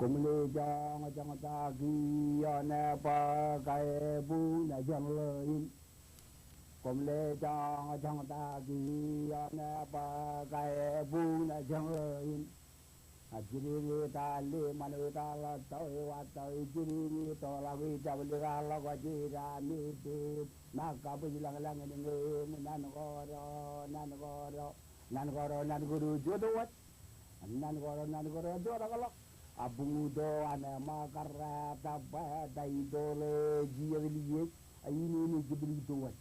cũng lê cho ta ghi nè ba cái bu nè dân lời cũng lê cho ta ghi nè ba cái bu nè dân lời chỉ đi ta lê mà người ta là tới qua tới chỉ đi to là vì ta bây giờ là qua chỉ ra mi đi na cả bây giờ là người nan có rồi nan guru jodoh nan có rồi jodoh kalau abung do ana makara tabba dai dole jiye ini jibri tuat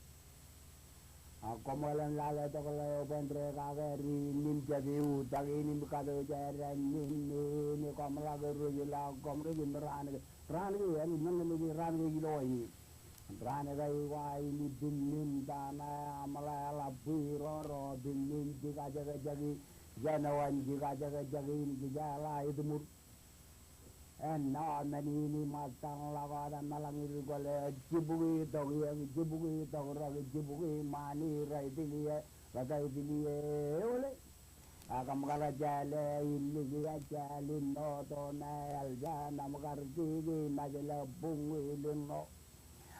komalan lala to kalau bendre kageri nin jadi utang ini kado jaran ni komala geru la komre ran ya ni nan ran gilo ini ran dai wa ini din dana amala biro din jika jaga jagi janawan jika jaga jagi ini jala itu mur ini matang lawadan malangi gole jibugi jibugi mani rai diliye bagai diliye ole akam kala jale ini dia jalin no to nal jana magarti gi najela bungi lino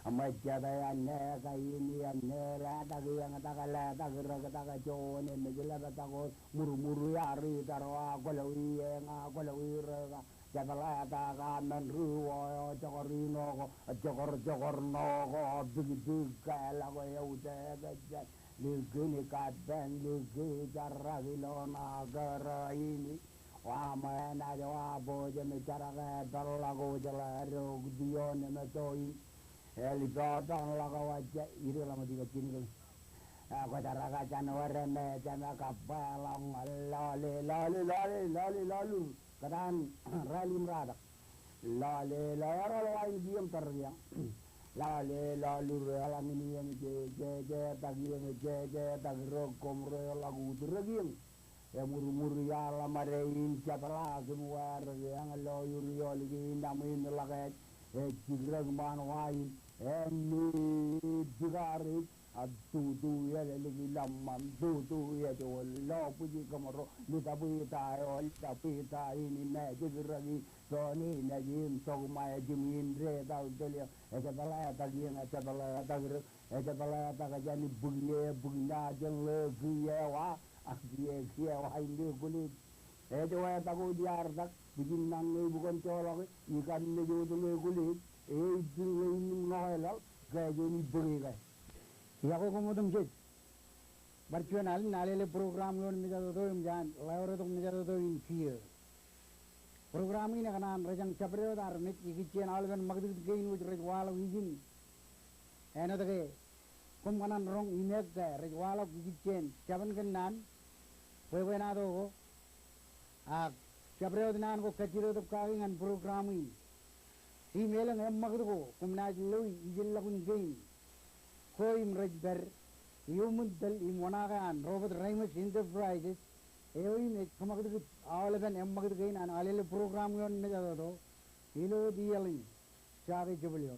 amajada anne kaini anne la dagi yang takala dagira taka jone najela tako muru yari tarwa golawi nga golawi ra jabala ta kanan ruwa jokorino jokorno big kala ko yaude gajan ligini kadan ligi jarra hilona gara ini wa mana jawa boje me jarra dalla go jala ro dione me toy eli dodon la go waje ire lama diga kini ko jarra ka janwar me jana kabalang lalu kadang ralim radak lale lain diam terdiam lale lalu alam ini yang je tagi rokom lagu terdiam ya muru ya lamarein siapa semua yang lo yuri lagi namin lagat jigrag manwain ni jigarit tu ya lagi lamam tu ya jo lo puji kamaro ni tapi ta ini na jigragi so ni na jim so mai jimin re ta delia echatala ta jani bugna jeng giya wa ini kulit jo ta ko diar tak bikin nang bukan colok ikan ni jo tu kulit ini ngoelal kayak ni beri ya ko komodum jet virtual nalele program lon mi jado to imjan laure to mi jado to in fear program ini kanan rajang chabre dar mit ikichen algan magdid gein wit rajwala wigin ena tage kom kanan rong imek ga rajwala ikichen chaban kan nan we na do ko a chabre nan ko kachiro to kagingan program ini email ng magdo ko kumna loy ijil lakun gein Koim Rajber, Yumudal Imonagan, Robert Ramos Enterprises, Eoim, Kamagud, Alavan Emagain, and Alele program on Medado, Hilo Diali, Chavi Jubilio.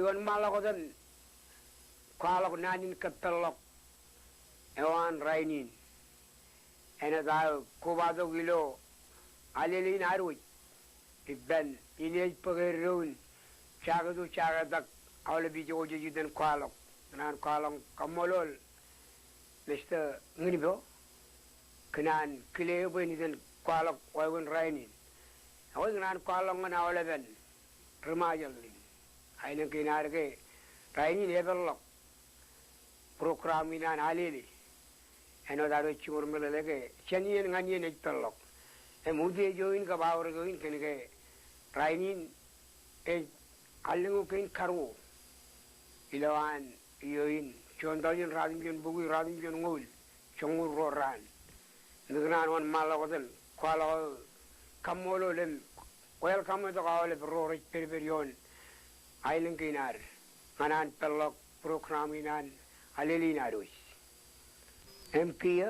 iwan malakodan kwalok nanin ketelok ewan rainin ena da kubado gilo alelin arwit ibben inej pagerun chagadu chagadak awle bijo jiden kwalok nan kwalong kamolol lesta nginibo kenan kilebo niden kwalok wagun rainin awan nan kwalong na awle ben remajalin aina kinarge rainin ebellok program inan alele eno daro churmelege chanien nganien ektelok mude join ka bawr join kenege rainin e allengu ken karu ilawan yoin chondalin radimjon bugu radimjon ngul chongur roran ngran wan malagoden kwalo kamolo lem welcome to all rorich perberion ailen kinar manan pelok program inan alelinaros emkia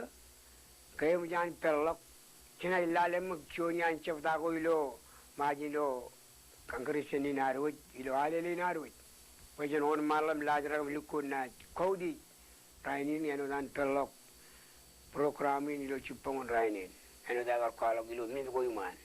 kaya mujan pelok cina ilalem magchonyan chafta ko ilo majino kangkriseni narut ilo alelinaros wajan on malam lajra lukun na kodi rainin eno dan pelok programin ilo chupangon rainin eno dagar kalok ilo min ko yuman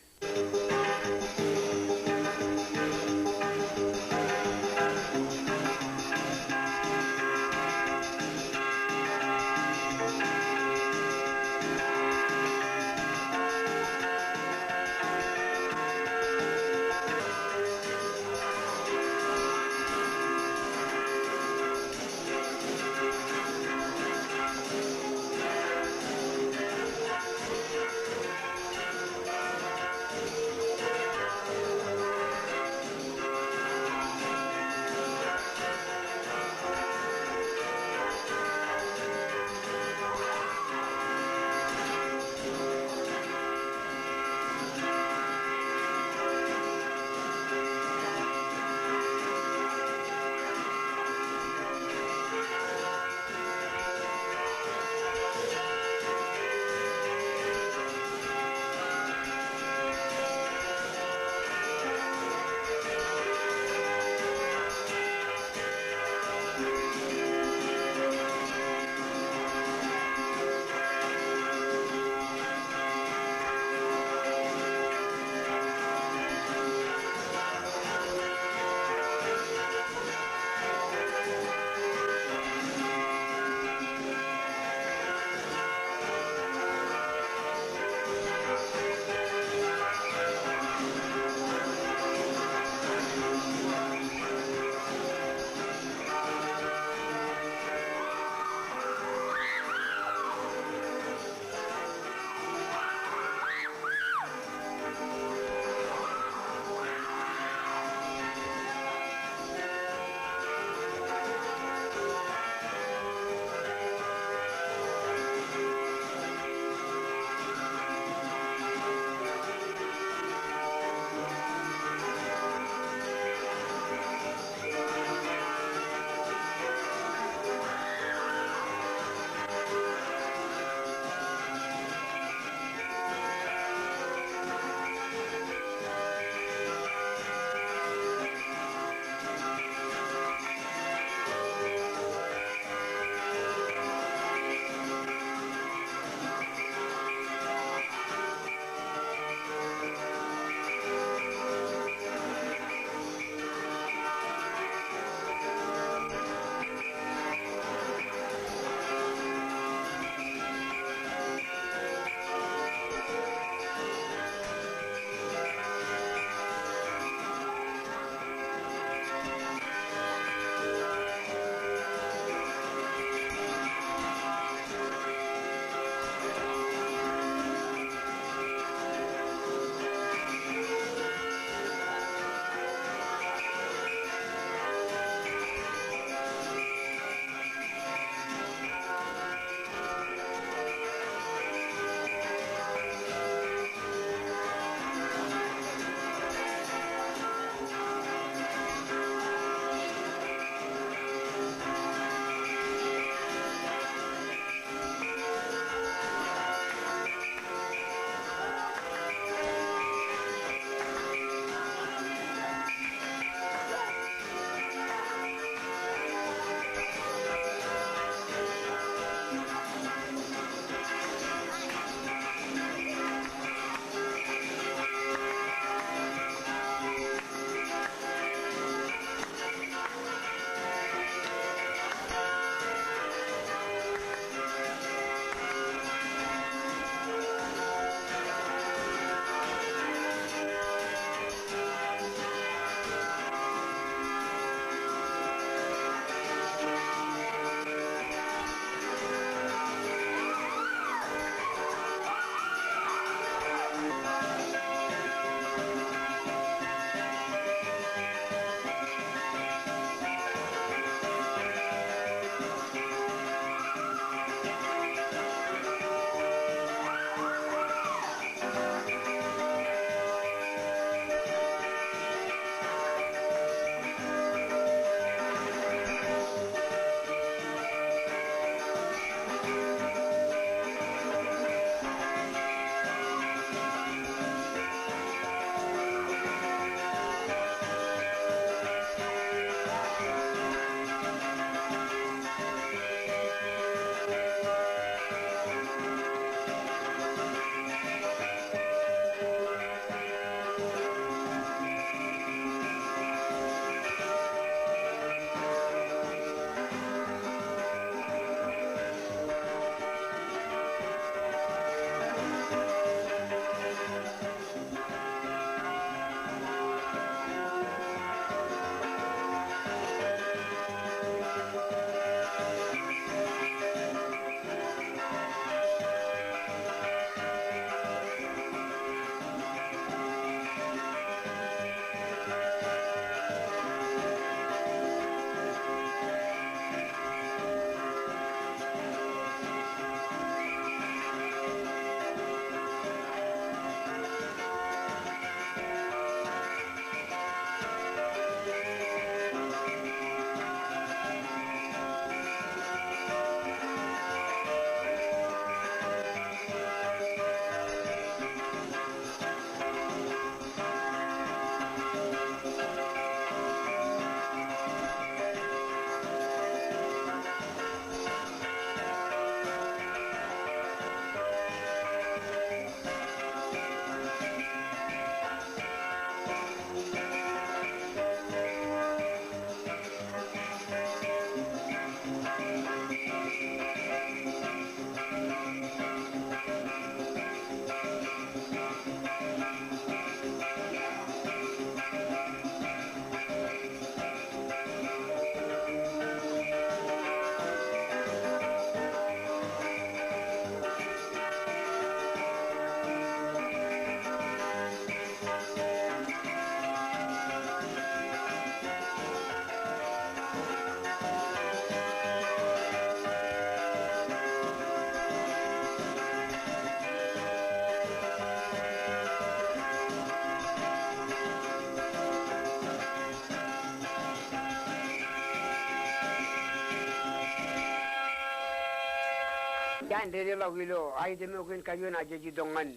Yan dere lo kilo ay deme ko in kayo na jeji dongan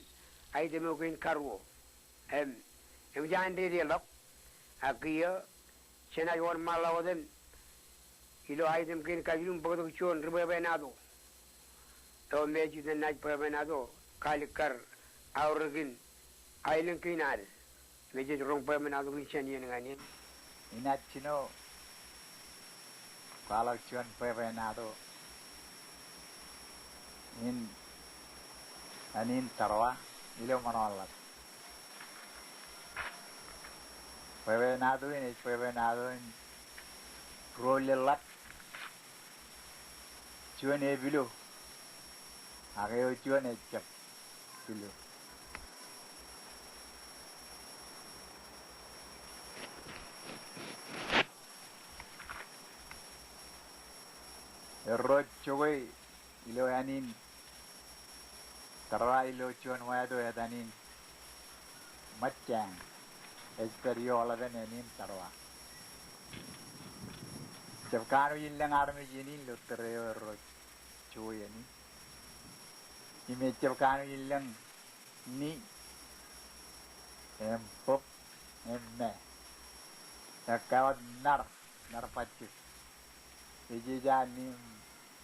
ay deme ko in karwo em yan dere lo akiya sena yon malawoden kilo ay dem kin kayo bodo chon ribe benado to meji den naj benado kalikar awrugin aylen kinal meji rong benado kin chen yen ngani inachino kalakchuan benado in anin tarwa ilo manolat benado in rolelat chuan e bilo ageo chuan e chap bilo erro choy ilo anin tarwa ilo chuan wado adanin matchang experiola den anin tarwa Jabkano ilang army jinin lutreo erro choy ani ime jabkano ilang ni empop emme takawad nar pachik ejijani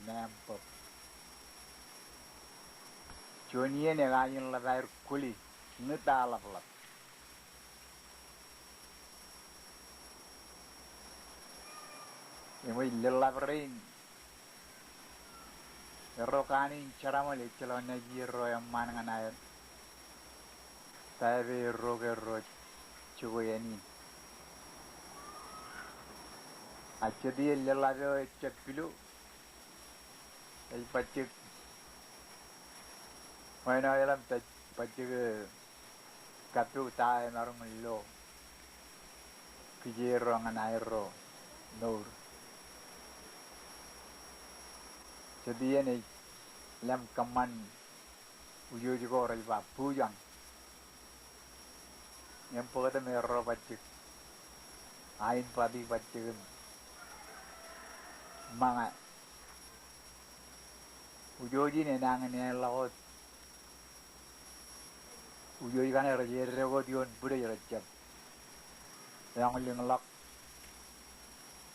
nempop choniye ne gayin ladair kuli ngitalaplat emo illavrin erokani charamole chelona jiro yamman nganayer tabe rogero chugoyani achedi illave chakpilu ay pachik mayna yalam pachik katu tae marumlo kijero nganayro nur jadi ini lam kaman uyu juga orang ba pujang yang pada merah pacik ain padi pacik manga uyu ini nang ini laut uyu kan rajer rego dion bude rajab yang linglak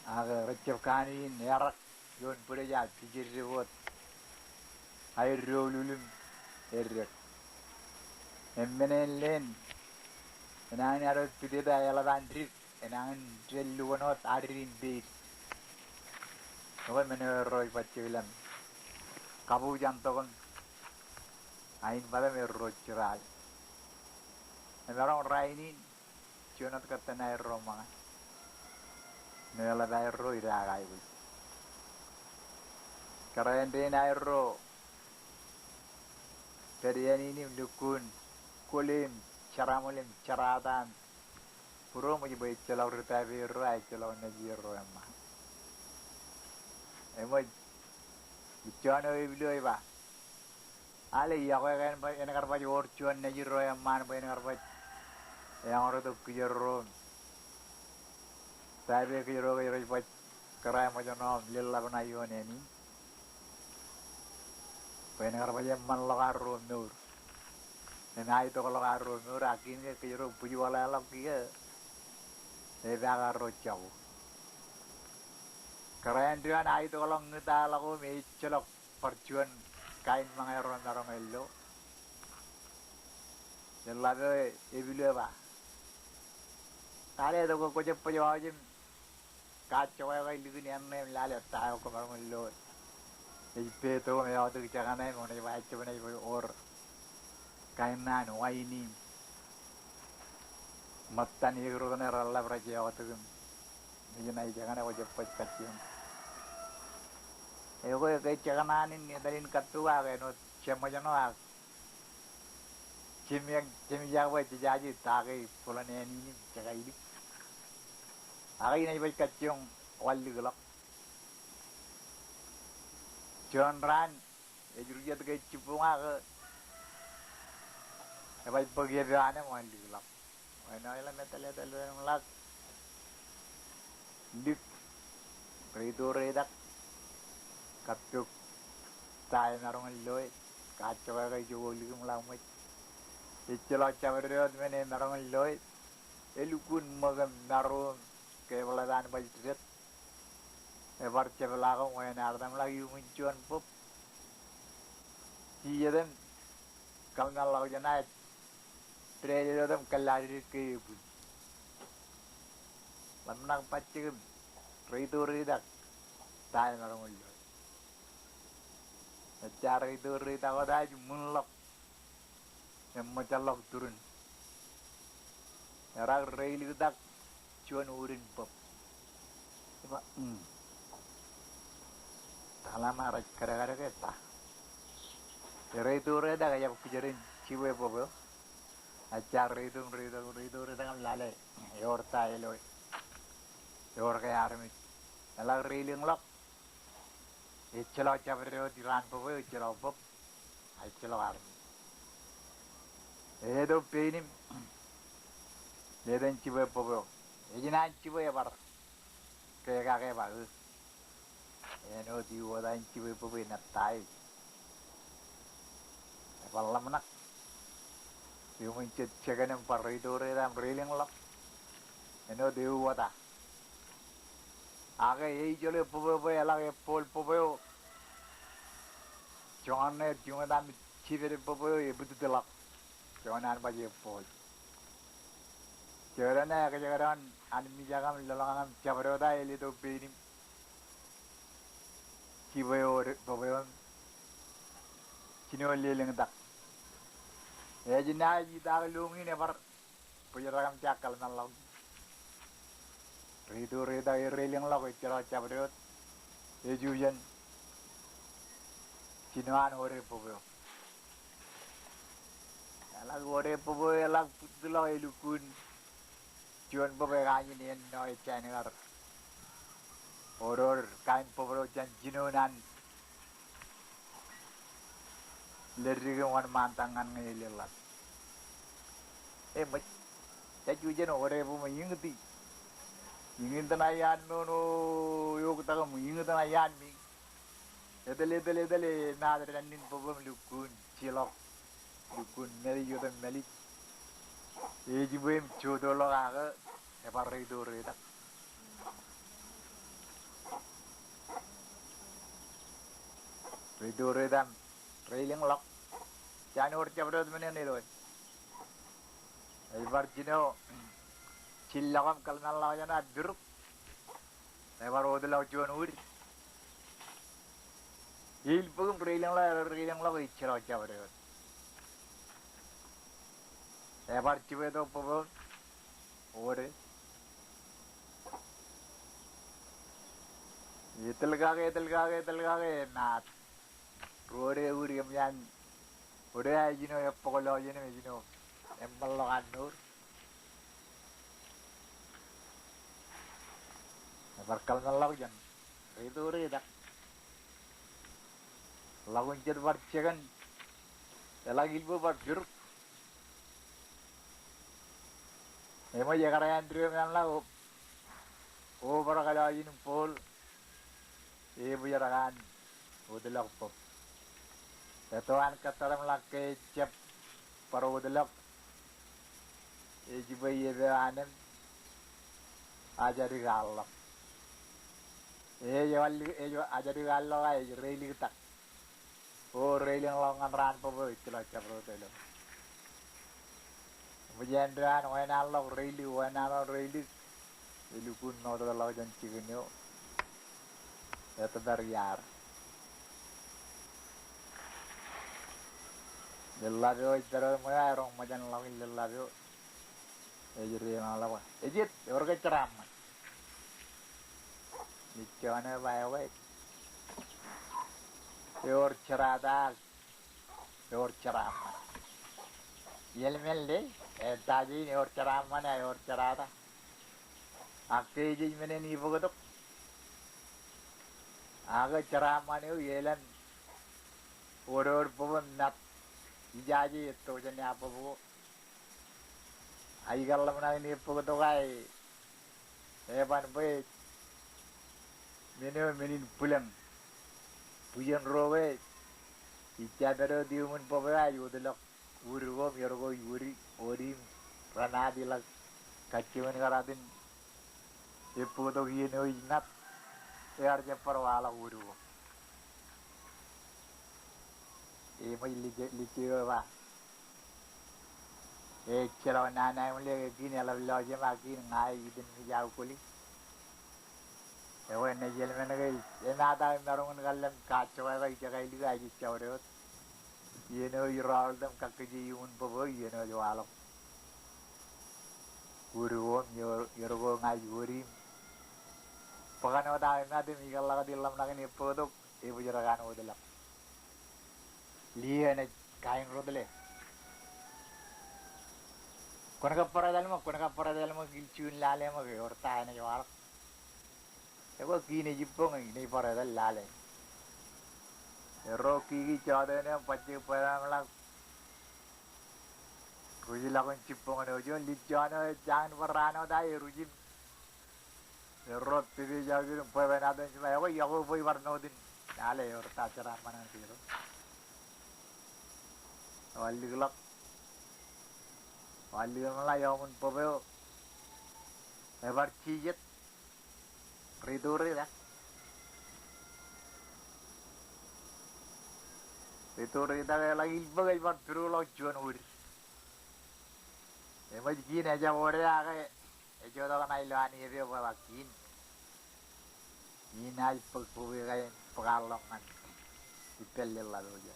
aga rajab kani nerak yon bude ya pikir rewot air rolulum errek emmenen len enang aro pideda yala bandrit enang jelluonot adrin bait noy mene roy pachilam kabu jantogon ain pada me rochral emaro raini chonat katana roma nela dai roy ragai Karen din aero Perianinim dukun kulim charamulim charatan puro mo iba itchalaw ritabi rai chalaw na jiro emma emo ichano iblo iba ale yako kan ba enakar ba jor chuan na jiro emma ba enakar ba yang oro to kujero tabi kujero ba karai mo jono lilla bana yone ni Pendengar banyak manlokaro nur, nengai itu kalau karo nur akhirnya kejero puji wala kia, karo jauh. Keren dia nai itu kalau ngita lagu mecelok perjuan kain mangeron narong elo, jelaga ebilu apa? Tadi itu kau cepet jauh kacau yang itu ni ane lalu tahu kau marong elo. Ipe to me auto kichagana mo ne ba chobna ibo or kaina no waini mattan yegro na ralla braje auto ni na jagana o jepat kachim ego ke chagana ni dalin katua ga no chemo jano a chimya wa jaji tage polane ni chagai di agai na ibo kachim walli glok John Ran, ejurujat ke cipunga ke, apa pergi berana mau dilap, mana ilah metal melak, dik, itu redak, katuk, tai narong loi kacau cái jual lagi malam mai istilah cabaret mana narong loi elukun magam narong ke baladan budget ebar cebelaga mau nardam lagi muncuan pop siadan kalau nalar janai traileradam kalari ke bu lamnang pacem ridu ridak tai narong loi cara itu rita kau munlok yang macam lok turun era rail itu tak cuan urin pop coba dalam arah kara-kara kita era itu rita kayak pijarin ciwe pop acar itu rita kan lale yor tai loy yor kayak army dalam rail yang lok istilah cabaret di ran pop istilah pop istilah army itu penim ledan cibe pop ini nan cibe ya bar kayak bagus ini di wadah cibe pop ini natai kalau mana dia mencet cekan yang par itu redam reeling lap ini di wadah agak ini jole pop elak pol pop jangan dami cibe pop betul telak jangan baju pol jangan kejaran animi jangan lalangan cabaret dah ini tu penim cibe pop cino leleng tak ya jenai kita lungi ni bar pujaragam cakal nalang ridu rida reeling lag istilah cabaret ejujan cinoan ore pop alag ore pobo alag putlo elukun juan pobo kain ni noi channel oror kain pobo jan jinunan lerri wan mantangan ngelilat mat taju jen ore pobo yingti yingin tanayan no yo kata kamu yingin tanayan mi edele na danin pobo lukun cilok lukun meli jodan meli jibuem jodoh aga ebar itu reda itu redam railing lock jangan urut cabaret mana ni loh ebar jino cillagam kalnal lah jana biruk ebar odelau juan ur il pun railing lah ichlo cabaret ebar cibe tu pun ore telgage nat ore uri amyan ore ajino ya pokolo ajino embal anur ebar kalnal lag jan itu ore dak lagun jed bar cegan elagil bu bar jur emo ya Andrew yang lau para kalau ini pol ibu jarakan udelok pop tetuan kataram laki cep para udelok jiba ye anem ajari galak jo ajari galak ay reili tak reili yang longan ran pop itu lah capro telo Bujendran, wana lo really, ilukun no to lo jan chiginyo. Eta daryar. Dellavyo itaro moya rong majan lo dellavyo. Ejiri na lawa. Ejit, orga ceram. Dicane bae. Yor cerada. Yor ceram. Yelmelde tadi ni or ceram mana or cerada. Akke je mene ni bogotok. Aga ceram mana yelan. Or pun nat ijaji itu jenis apa bu? Ayi kalau mana ni bogotok ay. Eban boy. Mene pulang. Pujan rowe. Ichadaro diumun pabaya yudilok urugo mirgo yuri orim ranadilak kaciman karadin epudo hino inat erja parwala urugo mo lichigo ba chelo nana mule gini ala loje ma gini ngai idin mijau kuli ewe ne jelmen ga nada marungun gallam kacho ga ija ga liga ji chawrot yeno yiral dam kakji yun bobo yeno jwalo urugo yorgo ngai yuri pagano da na de migalla dilam nagani podok e bujaragan odelam liya ne kain rodle konaka paradalmo gilchun lale mo ge orta ne yar ego kine jippong ini paradal lale ero ki chade ne pache paramla ruji lagun jippong ne ojo lijano jan warano dai ruji ero tiri jagir pavena den ego yago voi warno din lale orta chara manan tiro walliglak walliglak yamun paveo ebar chijet riduri dah riduri dah lagi bagai bar perlu jual uri emang gini aja orang agak ejo dah kan ilan ini apa bakin ini aja pegawai kayak pekalongan dipelil lah tu je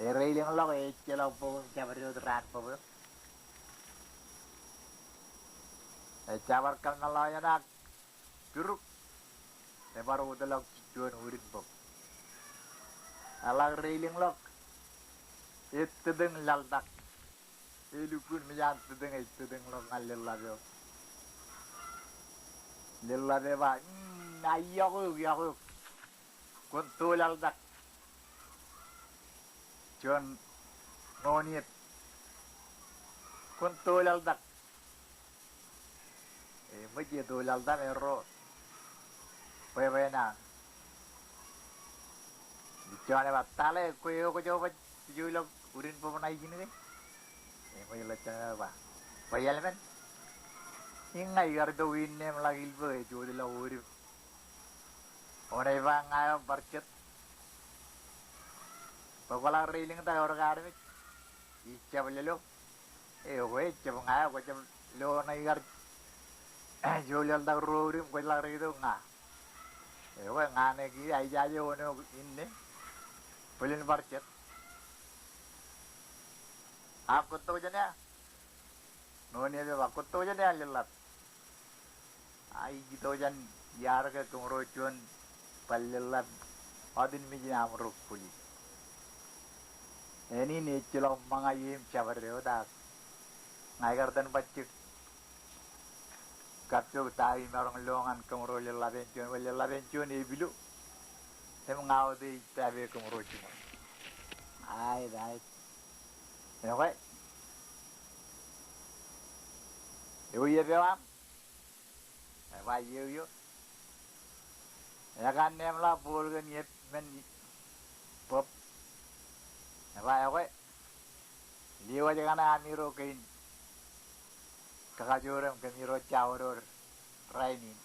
railing log ecelo pun cabar itu rat pun cabar kan nalanya nak jeruk lebar udah log jual urin pun alang railing log itu deng laldak elukun mejan itu deng log ngalil lagi lilla beba ayah kuntu laldak John ngonit kun tolal dak maji tolal dak ero pevena bicara batale koyo ko joba julo urin pemenai gini ni mai lecana ba payal men ingai gardo winne lagi be jodila uri ore ba ngayo barcet Pagwala railing tayo orang karmi, icha balelo, gue coba ngaya gue coba lo naikar, jual tak rorim gue lari itu ngah, gue ngane ki aja ono ini, pelin parcet, aku tahu jenya, noni aja aku tahu jenya lelat, gitu jan yar ke kemrocuan palelat, adin mijin amruk puli. Ini ni cilo mangayim cabar deodak, ngajar dan bacik, kapsul tahi marong longan kemrol labencun ibilu, em ngau di tabe kemrocun, ay, okay, iya bewam, yo, ya kan nem lah bolgan yep men pop. Apa liwa jangan amiro kain kakajuram kamiro cauror rainin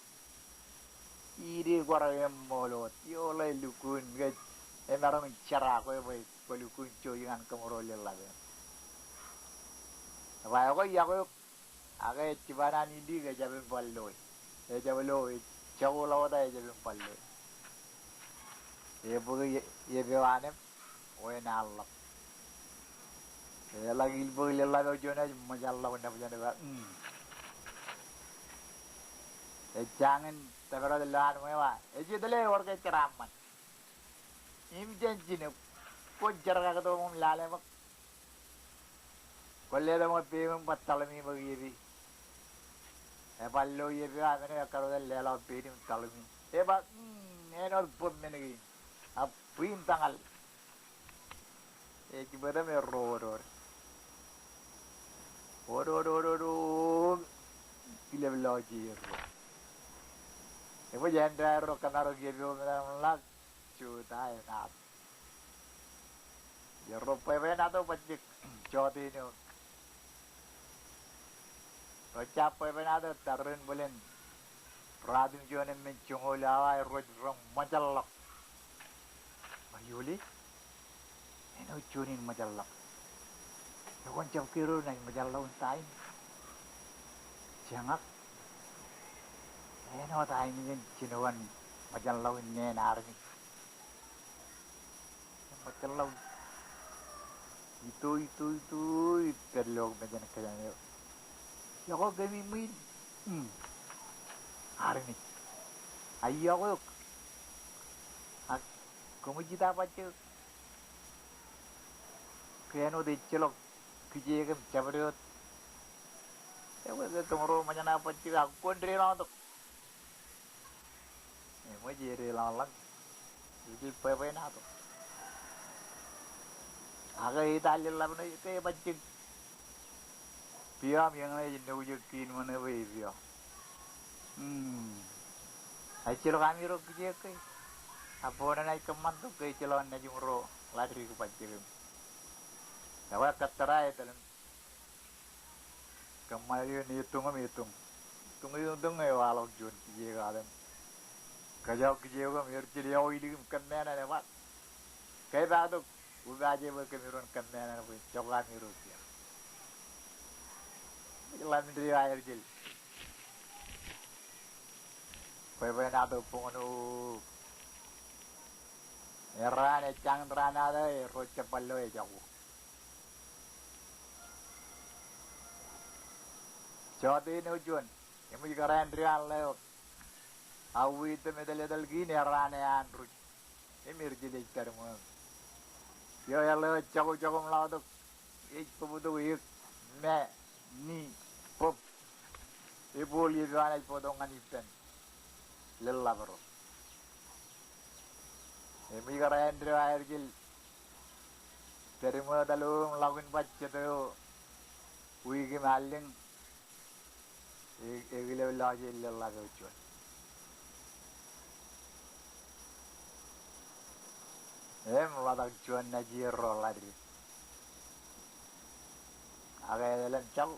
iri gua yang molot yo lay lukun gaj emarong cara ko boy lukun coyingan kemorolel lagi apa ya ko agak cibaran ini gak jabin palloy cawlo da jabin palloy ye bewanem oena Allah lagi ilmu lella dojona majallah wanda bujana ba jangan tabara delan mewa ejidale orke ceraman im janjine ko jarga to mum lale mak kolle da mo pe mum patalmi bagi ballo ye be amene karo del lela pe dim talmi ba enor pom menegi apin tangal kibada me rodor Odo, ile vlogi Ibu jangan daro kenaro gitu melak cuta ya nat. Ya rupai bena tuh pecik jodi ini. Capai bena tuh tarin bulan. Radin jualan mencungul awal rojong majalak. Mayuli, ini jualan majalak. Kawan jauh kiro naik majalak untai. Jangan. Ini untai ini cinuan majalak ini nari. Majalak itu terlalu macam kerana. Ya kau kami main. Hari ni, ayah aku, kamu cita apa cak? Kayaknya udah celok, kerja ke cabaret. Ya aku kemarin macam apa cak? Aku pun rela tu. Mau jadi rela lang, jadi apa nak tu? Agak Itali lah pun itu macam biar yang ni jenuh jekin mana biar. Ay chilo kami ro kerja ke. Apa orang naik keman tu ke chilo anda jumro lari ke pacilum. Dawa katara itu dalam kemarin ni hitung. Hitung walau jun kerja kadang. Kerja ko mir chili awal ini kena na lepas. Kaya ba tu udah aja berkemiron kena na pun coklat miru dia. Jalan dari air jil. Pwede na ito pong Erane chang rana de roche pallo e jago. Choti no jun. Emu garan real leo. Awi te medal dal gini rane an ruch. Emir jide karmo. Yo ya leo jago mlao to. Ich pubudo ik me ni pop. E boli gana podongan ipen. Lella bro. Emi garan real gil. Terima dalu mlakukan baca tu. Wigi maling. Egile lagi lella gauchon. Meladak cuan najiro lagi. Agak dalam cau.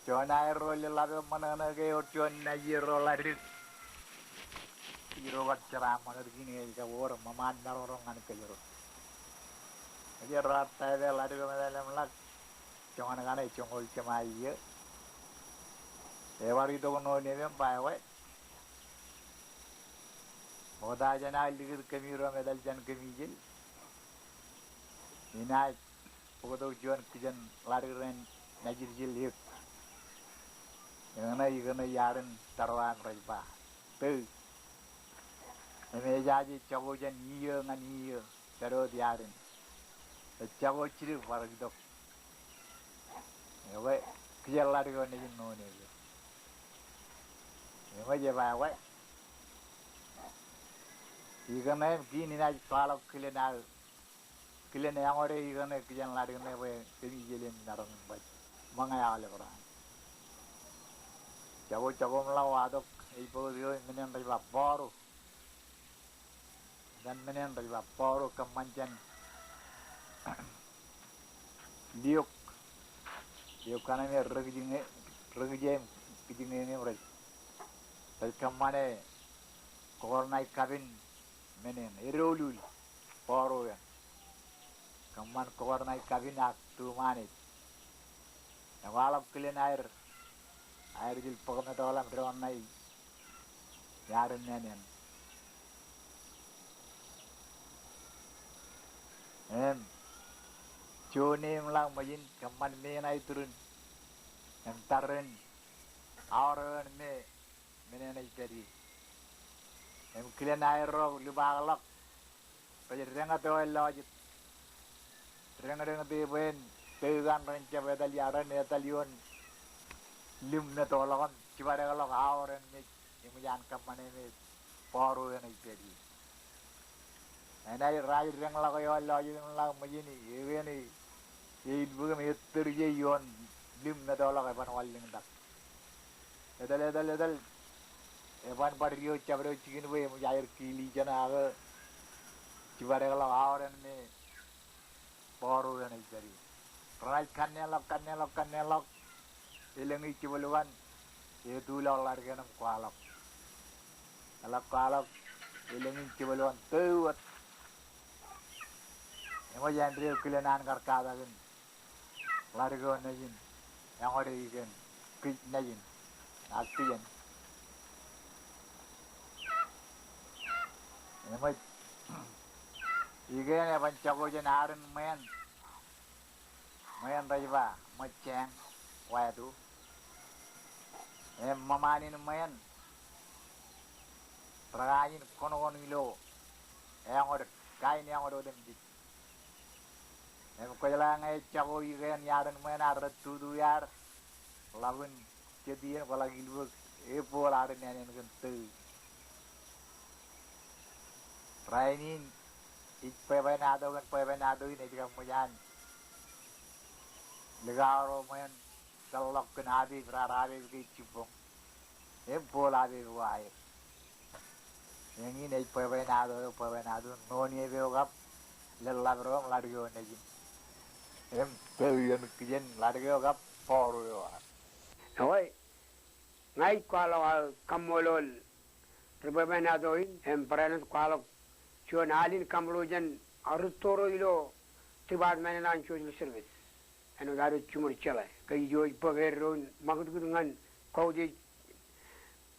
Cuan air lella mana ke cuan najiro lagi. Iro bacara mana begini jauh orang memandang orang anu kejero. Jadi rata dia lari ke dalam lag. Jangan kan congol cemai ye. Ewari tu kono ni memang baik. Moda jana lihat kamera medal jan kamijil. Ini pokok juan kijan lari ren najir jil ye. Yang na yaran taruhan rajpa. Tu. Eme jadi cawo jan iya ngan iya terus yaran. Cawo ciri farak dok. Ya we kerja lari kau ni jenuh ni. Ya we je bawa. Ikan ni gini nak kalau kalian yang orang ikan ni kerja lari ni we kini jalan narang baik. Mangaya oleh orang. Cawo melawa dok. Ibu dia menen dari baru. Dan menen dari baru kemancan. Diuk kan ini regjem ini orang. Tapi kemana kornai kabin menen erolul baru ya. Keman kornai kabin aktu mana? Yang walau kalian air jil pokoknya dalam drone nai yaran nenen. Joni melang majin keman menai turun, entaran, orang menai jadi. Kalian air roh lupa lok, pada rengat tu lagi, rengat tu ben, tegan rencap betal yaran betalion, limna tu lawan, cibar kalau orang ni, jangan keman ni, paru yang jadi. Ini raj reng lagu yang lagi melang majin ni, ini bukan terjadi yon lim na dalam apa nawal ling tak. Edal Evan Pario Chavro Chicken Way, Mujay Kili Janaga, Chivarella hour and me, borrow and it's very. Right Canelo, Illengi Chivaluan, you do Largan of Qualop. A la Qualop, Illengi Chivaluan, two. Emojan Rio Kilanan Garcada, Largo Najin, Yamarigan, Creek Najin, Astian. Again, a bunch of Iron man. Man Raiva, Machan, Wadu. And Maman in man. Ryan Cononilo, Amor, Kain Yamado them did. And Koyalang a Chavo again, Yaran man are 2 yard, Lavin, Chedian, Valagil, April Aran and 2. Rainin, it's Pevenado and Pevenado in Edgamuyan. Legaro man, the lock and Adi, Rarabi, Gichipo. Empola is wire. In a Pevenado, no near up, little Labro, Ladio Negin. Emperian Kijan, Ladio up, for you are. Away. Night Qualo Camolol, Pevenado in, and Perennis Qualo. Chuan Alin Camrojan, Arutoro Ilo, Tibat Man and Social Service, and without a tumor chela, Kayo Pogero, Magadugan, Cody,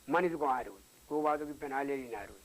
money to go out, go out of the Penale in Arrow.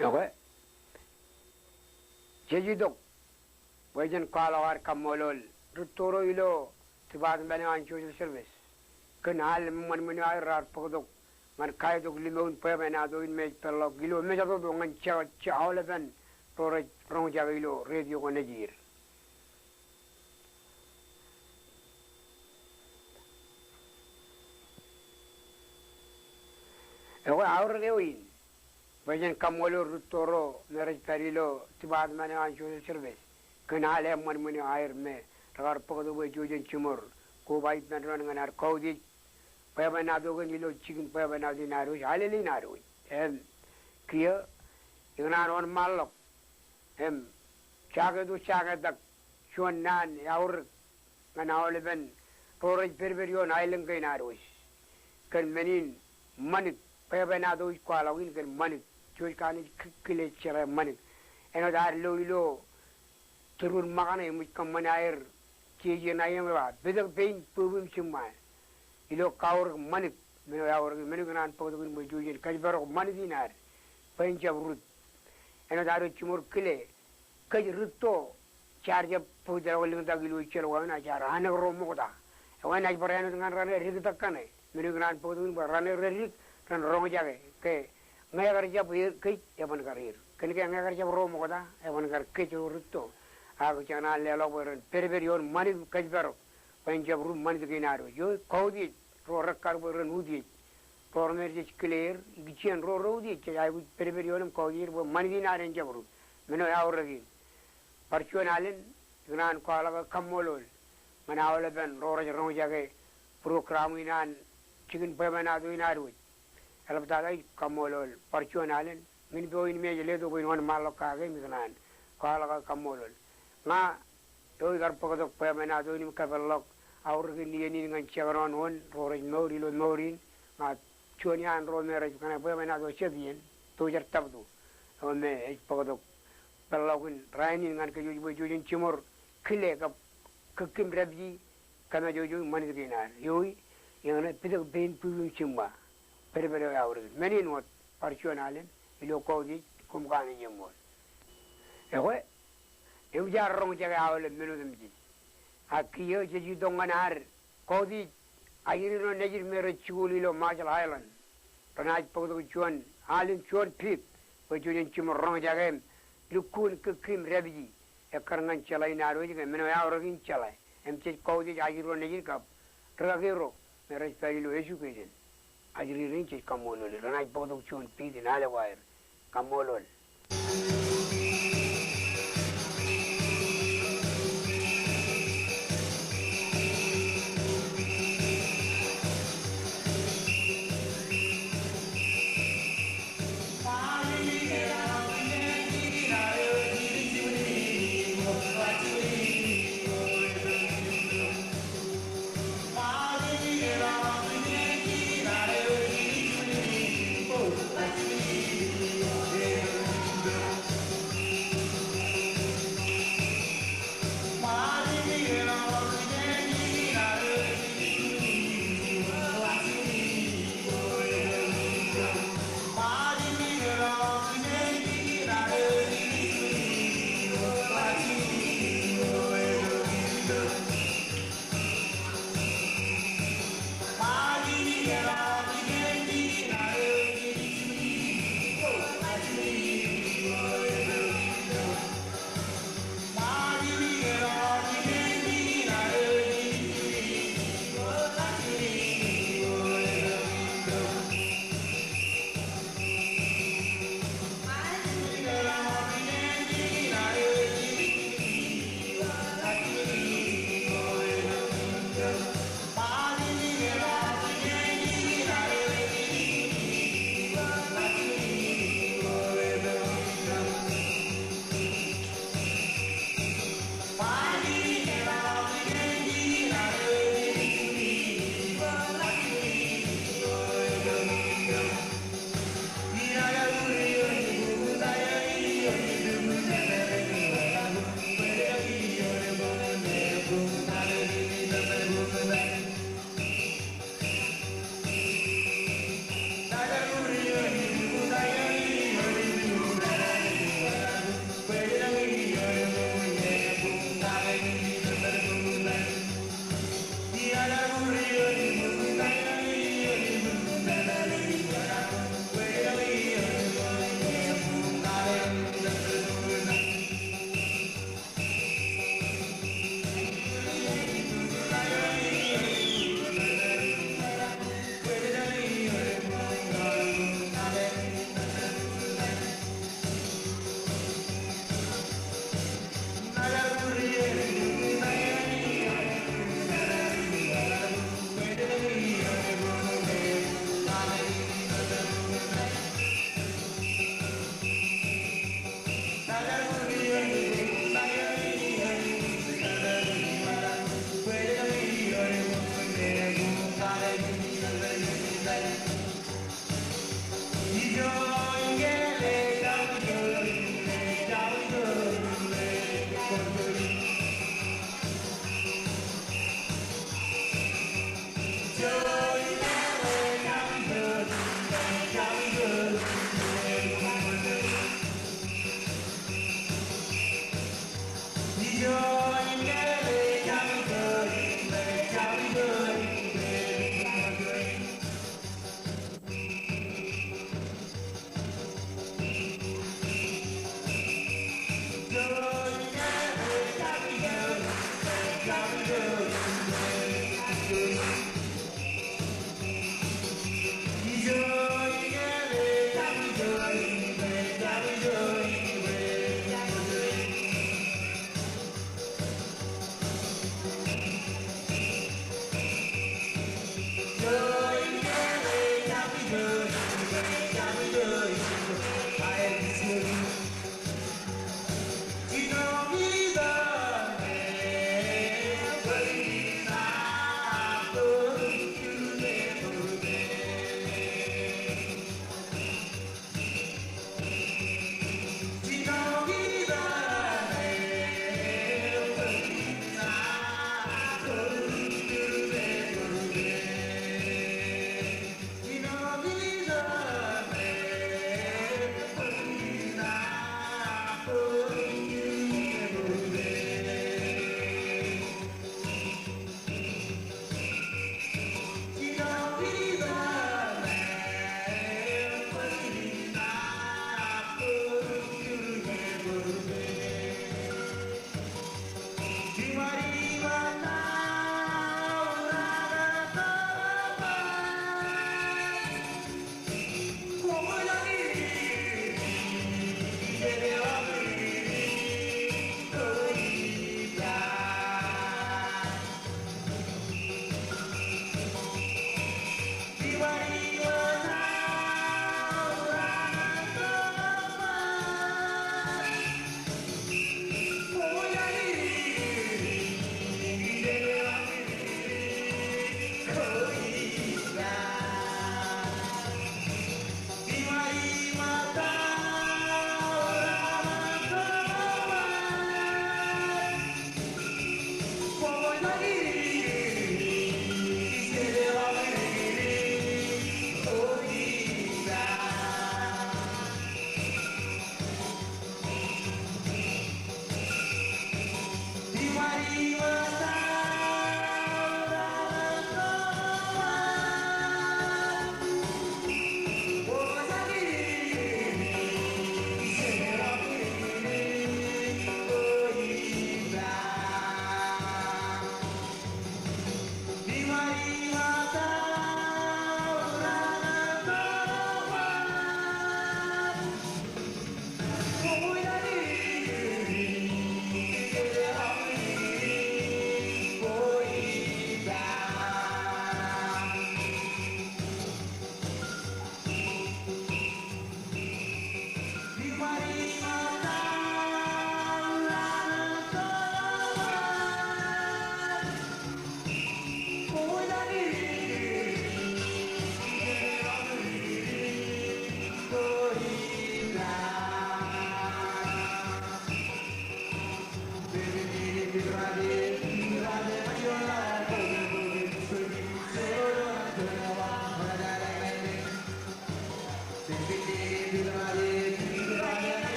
Okay. Jejidok, Wajan Kalawar Kamolol, Rutoro Ilo, Tibat Benan Social Service. Kanal Manmina Pogdok, ngan kaya to limeun pe na do in me pello gilo me jato do ngan cha hole ben tore rong ja gilo radio ko negir ewa aur ge win bajen kamolo rutoro mere tarilo tibad mane an jo service kanale man mane air me ragar podo bo jojen chumor ko bai ben ran nganar kodi pe na do gilo chicken pe na di naru alele naru em kia ingna on malok em chaga dak chuan nan aur ngana ole ben toroj perberio nailen kai naru kan menin manit pe na do kwala win kan manit joy kani kile chere manit eno dar lo turun magane mu kam manair keje na yema bedak bein pubum chimma ilo kaur manit me aur menu kan podo mu jojen kaj baro manidinar pain jabrut eno dar chumur kile kaj rutto charge pudra wal da gilu chelo wana jar ana romo da wana barano ngan rane rig takane menu kan podo mu rane rig kan rong jage ke ngai kerja ke evan karir kan ke ngai kerja romo da evan kar ke rutto aku chana lelo beron perberion mani kajbaro panjab ru mani ginaro yo kodi ro rakkar beron udi torner je clear gichen ro udi chai perberion kodi ro mani ginaro jabru meno yauragi parchonalen gnan kwala kammolol manawle ben ro ro jage program inan chicken pemana do inaru alabdalai kammolol parchonalen min bo in me le do bon maloka ge mignan kwala kammolol nga doi gar pokodok pe mena do ni kabelok aur gi ni ngan chevron on rore nori lo norin nga chonian ro mere kana pe mena do chevien to jar tabdu on me e pokodok pelokun raini ngan ke juju jujun chimor khile ka kim rabji kana juju mani dinar yoi yana pidak bein pulun chimba perbere aur meni not parchonalen ilo kodi kum gani yemol ewe eu jar rong jaga awle menu demji akiyo jeju donganar kodi ayirino nejir mere chulilo majal island tanaj podo chuan halin chuan pip bojun chim rong jaga lukun kim rabji ekarngan chalai naro jiga menu awrogin chalai emche kodi ayirino nejir kap tragero mere starilo education ayiririn che kamolol tanaj podo chuan pip dinale wair kamolol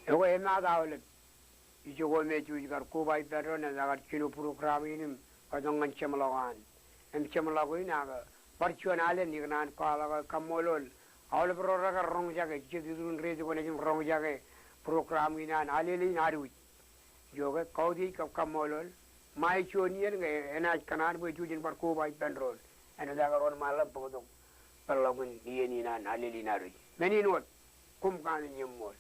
Ego emna dawlet ijogo me juigar kubai perro na dagar kino programinim kadongan chemlawan chemlagoin aga parchuanale nignan kala kamolol awal proraga rong jage jidun rejo gone rong jage programinan alele naru joga kaudi kamolol mai chonier nge enaj kanan bo jujin par kubai penrol ena dagar on malam pogdom perlagun yeni nan alele naru meninot kum kan nyemmol